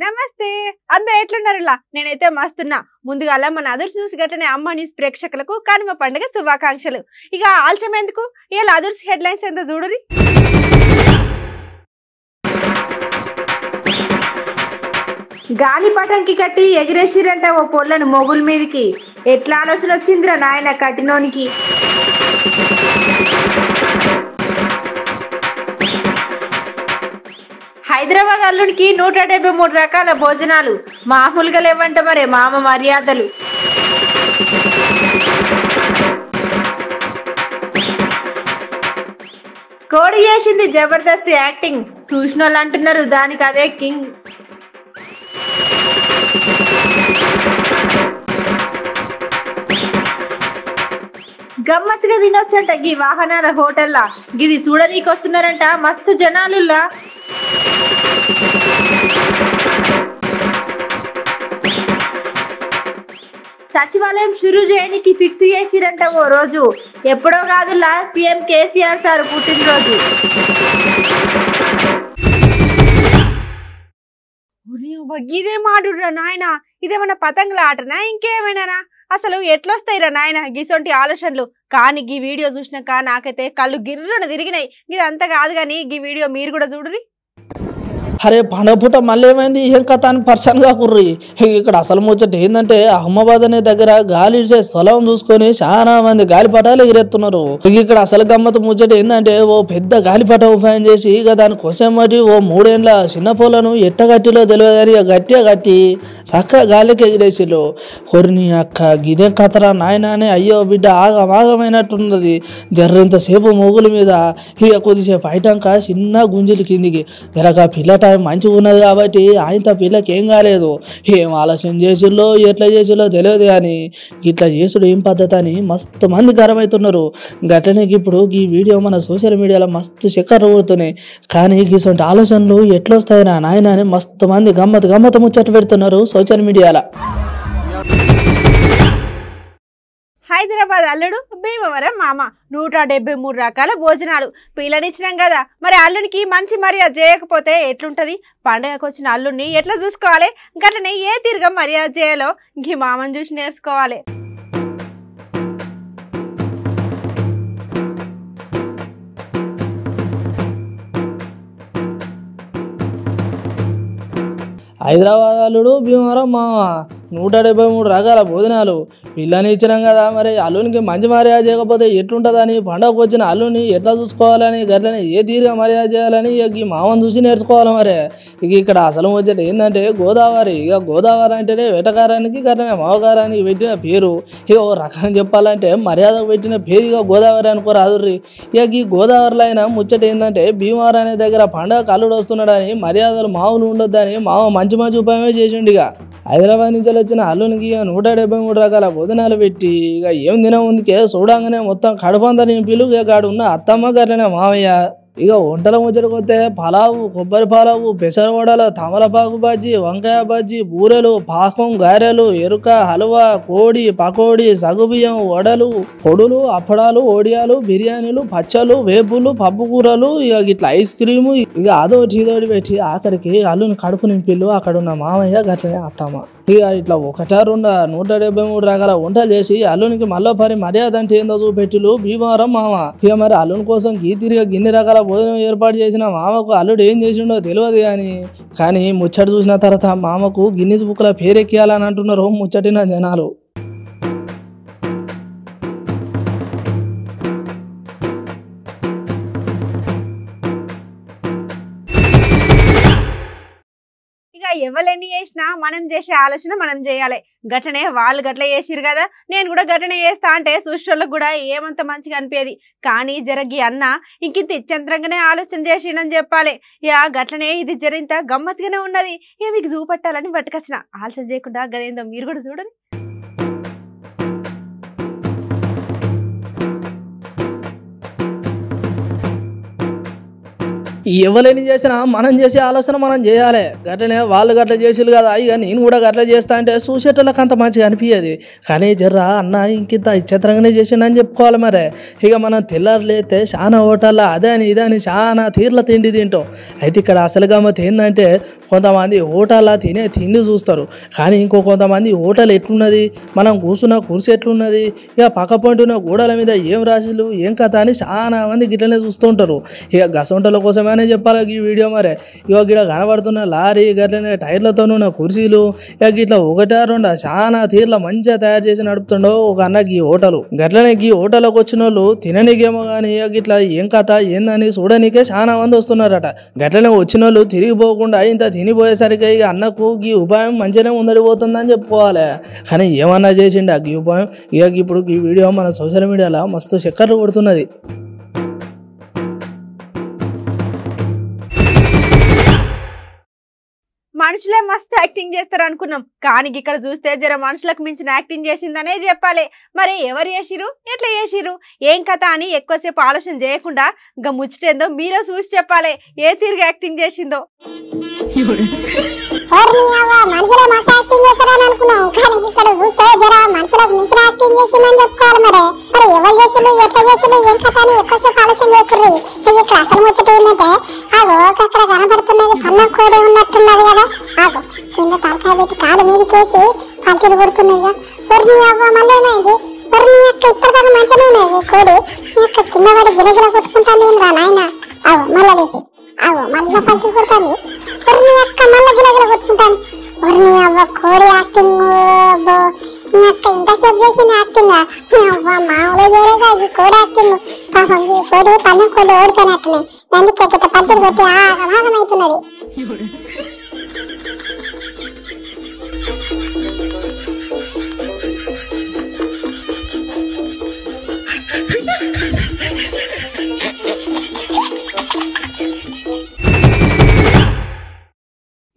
నమస్తే అందరూ ఎట్లున్నారులా నేనైతే మస్తున్నా ముందుగాల మన అదుర్స్ న్యూస్ గట్టనే అమ్మ న్యూస్ ప్రేక్షకులకు కనుమ పండుగ శుభాకాంక్షలు ఇక ఆలస్యం ఎందుకు ఇలా అదుర్స్ హెడ్లైన్స్ ఎంత చూడురి గాలిపటంకి కట్టి ఎగిరేసిరంట ఓ పొల్లను మొగుల మీదకి ఎట్లా ఆలోచన వచ్చిందిరా నాయన కట్టినోనికి హైదరాబాద్ అల్లుడికి 173 రకాల భోజనాలు మామూలుగా లేవంట మరే మామ మర్యాదలు కోడి చేసింది జబర్దస్త్ యాక్టింగ్ చూసిన వాళ్ళు అంటున్నారు దానికి అదే కింగ్ గమ్మత్తుగా తినొచ్చంట గీ వాహనాల హోటల్లా గిది చూడనీకి వస్తున్నారంట మస్తు జనాలుల్లా సచివాలయం షురూ చేయడానికి ఫిక్స్ చేసిరంట ఓ రోజు ఎప్పుడో కాదులా సీఎం కేసీఆర్ సార్ పుట్టినరోజు ఇదే మాడురా నాయన ఇదేమన్నా పతంగుల ఆటనా ఇంకేమైనా అసలు ఎట్లొస్తాయిరా నాయన గిసొంటి ఆలోచనలు కానీ ఈ వీడియో చూసినాక నాకైతే కళ్ళు గిర్రున తిరిగినాయి ఇది అంత కాదు కానీ ఈ వీడియో మీరు కూడా చూడరి అరే పండగ పూట మళ్ళీ ఏమైంది ఏం కథ అని పర్సన్గా కుర్రి ఇక్కడ అసలు ముచ్చట ఏంటంటే అహ్మదాబాద్ అనే దగ్గర గాలి ఇచ్చే స్థలం చూసుకొని చాలా మంది గాలిపటాలు ఎగిరెత్తున్నారు ఇక్కడ అసలు గమ్మత్ ముచ్చట ఏంటంటే ఓ పెద్ద గాలిపటం ఉపాయం చేసి ఇక దానికోసం మరి ఓ 3 ఏళ్ళ చిన్న పూలను ఎట్టగట్టిలో తెలియదని గట్టిగా కట్టి చక్కగా గాలికి ఎగిరేసిళ్ళు కొరిని అక్క గిదేం కథరా నాయన అని అయ్యో బిడ్డ ఆగమైనట్టున్నది జర్రంతసేపు మొగుల మీద ఇక కొద్దిసేపు అయిటాక చిన్న గుంజులు కిందికి జరగా పిల్ల మంచిగా ఉన్నది కాబట్టి ఆయనతో పిల్లకి ఏం కాలేదు ఏం ఆలోచన చేసిల్లో ఎట్లా చేసిల్లో తెలియదు కానీ ఇట్లా చేసుడు ఏం పద్ధతి అని మస్తు మంది గరమవుతున్నారు గట్లనే ఇప్పుడు ఈ వీడియో మన సోషల్ మీడియాలో మస్తు చక్కర్లు కొడుతున్నాయి కానీ ఇటువంటి ఆలోచనలు ఎట్లా వస్తాయినా నాయన అని మస్తు మంది గమ్మత్ ముచ్చట పెడుతున్నారు సోషల్ మీడియాలో హైదరాబాద్ అల్లుడు భీమవరం మామ 173 రకాల భోజనాలు పిల్లనిచ్చినాం కదా మరి అల్లునికి మంచి మర్యాద చేయకపోతే ఎట్లుంటది పండుగకు వచ్చిన అల్లుడిని ఎట్లా చూసుకోవాలి గట్లనే ఏ తీరుగా మర్యాద చేయాలో ఈ మామని చూసి నేర్చుకోవాలి హైదరాబాద్ అల్లుడు భీమవరం మామ 173 రకాల భోజనాలు పిల్లని ఇచ్చినాం కదా మరి అల్లునికి మంచి మర్యాద చేయకపోతే ఎట్లుంటుందని పండగకు వచ్చిన అల్లుని ఎట్లా చూసుకోవాలని గట్లని ఏ తీరుగా మర్యాద చేయాలని ఈ మామని చూసి నేర్చుకోవాలి మరి ఇక్కడ అసలు వచ్చేట ఏంటంటే గోదావరి ఇక గోదావరి అంటేనే వేటకారానికి గట్లనే మావగారానికి పెట్టిన పేరు ఇక ఓ రకం చెప్పాలంటే మర్యాదకు పెట్టిన పేరు ఇక గోదావరి అనుకోరాదుర్రి ఇక ఈ గోదావరిలో అయినా ముచ్చట ఏంటంటే భీమవరం అనే దగ్గర పండగ అల్లుడు వస్తున్నాడని మర్యాదలు మామూలు ఉండొద్దని మామ మంచి ఉపాయమే చేసిండు ఇక హైదరాబాద్ నుంచి వచ్చిన అల్లునికి 173 రకాల భోజనాలు పెట్టి ఇక ఏం దినం ఉందికే చూడంగానే మొత్తం కడుపంతా నింపిలు ఇక కాడు ఉన్న అత్తమ్మ గారినే మామయ్య ఇక వంటల ముచ్చటకొస్తే పలావు కొబ్బరి పలావు పెసర వడలు తమలపాకు బజ్జీ వంకాయ బజ్జీ బూరెలు పాకం గారెలు ఎరుక హల్వా కోడి పకోడి సగుబియ్యం వడలు పొడులు అప్పడాలు ఓడియాలు బిర్యానీలు పచ్చలు వేపులు పప్పు కూరలు ఇక ఇట్లా ఐస్ క్రీము ఇక అదోటి ఇదోటి పెట్టి ఆఖరికి అల్లుని కడుపు నింపిల్లు అక్కడ ఉన్న మామయ్య గట్లనే అత్తమ్మ ఇక ఇట్లా 173 రకాల వంటలు చేసి అల్లునికి మళ్ళీ మర్యాద అంటే ఏందో చూపెట్టిలు భీమవరం మామ ఇక మరి అల్లుని కోసం తిరిగి గిన్ని రకాల భోజనం ఏర్పాటు చేసిన మామకు అల్లుడు ఏం చేసిండో తెలియదు కానీ ముచ్చట చూసిన తర్వాత మామకు గిన్నిస్ బుక్ల పేరెక్కియాలని అంటున్నారు ముచ్చటిన జనాలు ఎవరెన్ని చేసినా మనం చేసే ఆలోచన మనం చేయాలి గట్లనే వాళ్ళు గట్ల చేసిరు కదా నేను కూడా గట్లనే చేస్తా అంటే సృష్టిలకు కూడా ఏమంత మంచిగా అనిపేది కానీ జరగి అన్న ఇంకింత ఇచ్చంత్రంగానే ఆలోచన చేసిండని చెప్పాలి ఇక గట్లనే ఇది జరింత గమ్మత్తుగానే ఉన్నది ఇక మీకు చూపెట్టాలని పట్టుకొచ్చిన ఆలోచన చేయకుండా గదేందో మీరు కూడా చూడండి ఎవరైనా చేసినా మనం చేసే ఆలోచన మనం చేయాలి. గట్లనే వాళ్ళు గట్ల చేసిరు కదా, ఇక నేను కూడా గట్ల చేస్తా అంటే చూసేటోళ్ళకి అంత మంచిగా అనిపించేది. కానీ జర్రా అన్న ఇంకింత చిత్రంగానే చేసిండని చెప్పుకోవాలి. మరి ఇక మనం తెల్లారు లేతే చాలా హోటల్లో అదే అని ఇదే అని చాలా తీర్ల తిండి తింటాం. అయితే ఇక్కడ అసలు గమ్మత్ ఏంటంటే కొంతమంది హోటల్లో తినే తిండి చూస్తారు, కానీ ఇంకో కొంతమంది హోటల్ ఎట్లున్నది, మనం కూర్చున్న కుర్చీ ఎట్లున్నది, ఇక పక్క పొంటున్న గోడల మీద ఏం రాసిలు ఏం కథ అని చాలా మంది గిట్లనే చూస్తుంటారు. ఇక గసొంటల కోసమే చెప్పాలి ఈ వీడియో. మరి ఇక గిట్ల కనబడుతున్న లారీ గట్లనే టైర్లతో ఉన్న కుర్చీలు ఇక గిట్లా ఒకటా రెండా చాలా తీర్ల మంచిగా తయారు చేసి నడుపుతుండో ఒక అన్నకి ఈ హోటల్. గట్లనే ఈ హోటల్కి వచ్చిన వాళ్ళు తిననీకేమో కానీ ఇక గిట్లా ఏం కథ ఏందని చూడనీకే చాలా మంది వస్తున్నారట. గట్లనే వచ్చిన వాళ్ళు తిరిగిపోకుండా ఇంత తినిపోయేసరికి ఇక అన్నకు ఈ ఉపాయం మంచిగానే ఉందడిపోతుందని చెప్పుకోవాలి. కానీ ఏమన్నా చేసిండు ఈ ఉపాయం. ఇక ఇప్పుడు ఈ వీడియో మన సోషల్ మీడియాలో మస్తు చక్కర్లు కొడుతున్నది. మనుషులే మస్తు యాక్టింగ్ చేస్తారు అనుకున్నాం, కానీ ఇక్కడ చూస్తే జర మనుషులకు మించిన యాక్టింగ్ చేసిందనే చెప్పాలి. మరి ఎవరు చేసిరు, ఎట్లా చేసిరు, ఏం కథ అని ఎక్కువసేపు ఆలోచన చేయకుండా ఇంకా ముచ్చటేందో మీరే చూసి చెప్పాలి ఏ తీరుగా యాక్టింగ్ చేసిందో. మనుషులే మస్తు యాక్టింగ్ చేస్తారని అనుకున్నాం, కానీ ఇక్కడ చూస్తే జర మనుషులకు మించిన యాక్టింగ్ చేసిందని చెప్పుకోవాలి. మరి ఎవరు చేసిరు, ఎట్లా చేసిరు, ఏం కథ అని ఎక్కువసేపు ఆలోచన చేయకూడదు. ఇక్కడ అసలు ముచ్చట ఏంటంటే ఆగో అక్కడ కనబడుతున్నది పన్నం కోడి ఉన్నట్టున్నది కదా, ఆగో కింద తలకాయ పెట్టి కాలు మీదకేసి పల్చలు కొడుతున్నాయిగా. ఒరిని అవ్వ మళ్ళీ ఏమైంది, ఒరిని యొక్క ఇప్పటిదాకా మంచిగా ఉన్నది కోడి, ఈ యొక్క కింద పడి గిలగిల కొట్టుకుంటాను రా నాయన. ఆగో మళ్ళా లేచి ఆగో మళ్ళా పల్చలు కొడుతుంది, ఒరిని యొక్క మళ్ళా గిలగిల కొట్టుకుంటాను. ఒరిని అవ్వ కోడి యాక్టింగ్ నీ యొక్క ఇంతసేపు చేసిన యాక్టింగ్ మామూలుగా చేయలేదు అది కోడి యాక్టింగ్. పాపం ఈ కోడి పన్నం కోళ్ళు ఓడిపోయినట్టున్నాయి, అందుకే గిట్ట పల్చలు కొట్టి ఆగమాగం అవుతున్నది.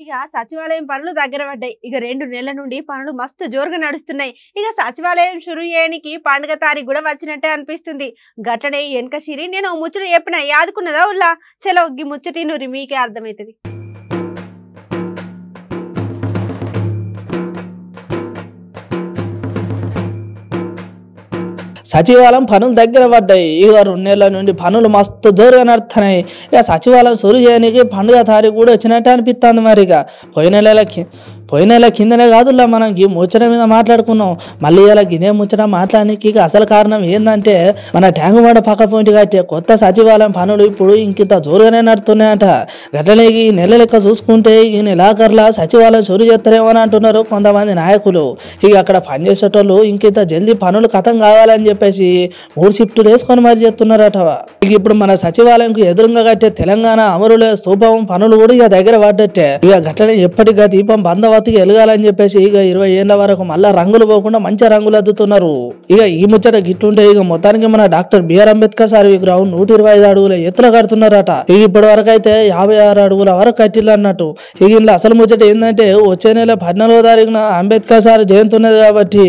ఇక సచివాలయం పనులు దగ్గర పడ్డాయి. ఇక 2 నెలల నుండి పనులు మస్తు జోరుగా నడుస్తున్నాయి. ఇక సచివాలయం షురు చేయడానికి పండుగ తారీఖు కూడా వచ్చినట్టే అనిపిస్తుంది. గట్లనే వెనక సిరి నేను ముచ్చట చెప్పిన యాదుకున్నదా ఉల్లా చలో ఈ ముచ్చటి నూరి మీకే అర్థమవుతుంది. సచివాలయం పనులు దగ్గర పడ్డాయి. ఇక 2 నెలల నుండి పనులు మస్తు జోరుగా నడుస్తున్నాయి. ఇక సచివాలయం సురు చేయడానికి పండుగ తారీఖు కూడా వచ్చినట్టు అనిపిస్తుంది. మరి ఇక పోయిన నెల కిందనే కాదులా మనం ఈ ముచ్చట మీద మాట్లాడుకున్నాం. మళ్ళీ ఇలా ఇదే ముచ్చట మాట్లాడడానికి ఇక అసలు కారణం ఏంటంటే మన ట్యాంకు బండ పక్క పోయింటి కట్టే కొత్త సచివాలయం పనులు ఇప్పుడు ఇంకింత జోరుగానే నడుతున్నాయంట. గట్లనే ఈ నెల లెక్క చూసుకుంటే ఈ నెలాఖరులా సచివాలయం సురు చేస్తారేమో అని అంటున్నారు కొంతమంది నాయకులు. ఇక అక్కడ పనిచేసేటోళ్ళు ఇంకింత జల్దీ పనులు ఖతం కావాలని చెప్పేసి 3 షిఫ్టులు వేసుకొని మరి చేస్తున్నారట. ఇక ఇప్పుడు మన సచివాలయంకు ఎదురుగా కట్టే తెలంగాణ అమరుల స్తూపం పనులు కూడా ఇక దగ్గర పడ్డట్టే. ఇక గట్లనే ఎప్పటిగా దీపం బందవతికి వెలగాలని చెప్పేసి ఇక 20 ఏళ్ల వరకు మళ్ళా రంగులు పోకుండా మంచి రంగులు అద్దుతున్నారు. ఇక ఈ ముచ్చట గిట్లుంటే ఇక మొత్తానికి మన డాక్టర్ బిఆర్ అంబేద్కర్ సార్ విగ్రహం 125 అడుగుల ఎత్తులో కడుతున్నారట. ఇక ఇప్పటి వరకు అయితే 56 అడుగుల వరకు కట్టిల్లు అన్నట్టు. ఇక ఇంట్లో అసలు ముచ్చట ఏంటంటే వచ్చే నెల 14వ తారీఖున అంబేద్కర్ సార్ జయంతి ఉన్నది కాబట్టి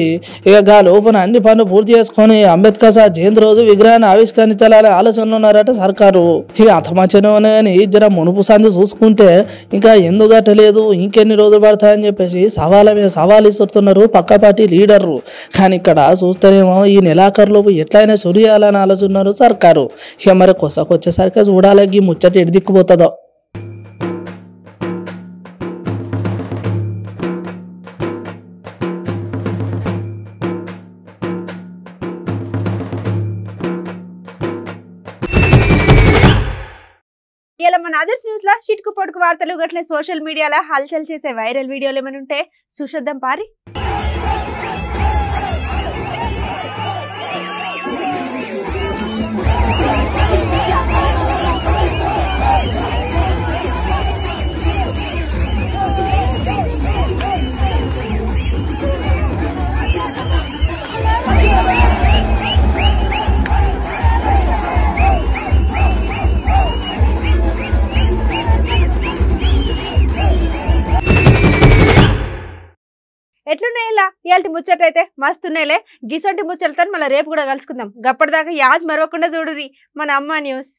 ఇక గా లోపల అన్ని పనులు పూర్తి చేసుకొని అంబేద్కర్ సార్ జయంతి రోజు విగ్రహాన్ని ఆవిష్కరించాలనే ఆలోచనలు ఉన్నారట సర్కారు. ఇక అంత మంచిగా ఉన్నాయని జర మునుపు సంది చూసుకుంటే ఇంకా ఎందుకు కట్టలేదు ఇంకెన్ని రోజులు పడతాయని చెప్పేసి సవాళ్ళ మీద సవాల్ ఇస్తున్నారు పక్క పార్టీ లీడర్లు. కానీ ఇక్కడ చూస్తేనేమో ఈ నెలాఖరులోపు ఎట్లయినా సురియాలని ఆలోచన్నారు సర్కారు. ఇక మరి కొసకొచ్చేసరికి చూడాలి ఈ ముచ్చట ఎటు దిక్కుపోతుందో. ఇలా మన అదర్స్ న్యూస్ లా చిటుకు పొడుకు వార్తలు గట్లే సోషల్ మీడియాలో హల్చల్ చేసే వైరల్ వీడియోలు ఏమైనా ఉంటే చూసేద్దాం పారి. ఎట్లున్నాయి ఇలా ఇయాల్టి ముచ్చటైతే మస్తున్నాయిలే. గిసొంటి ముచ్చలతో మళ్ళీ రేపు కూడా కలుసుకుందాం. గప్పటిదాకా యాద్ మరవకుండా చూడురి మన అమ్మ న్యూస్.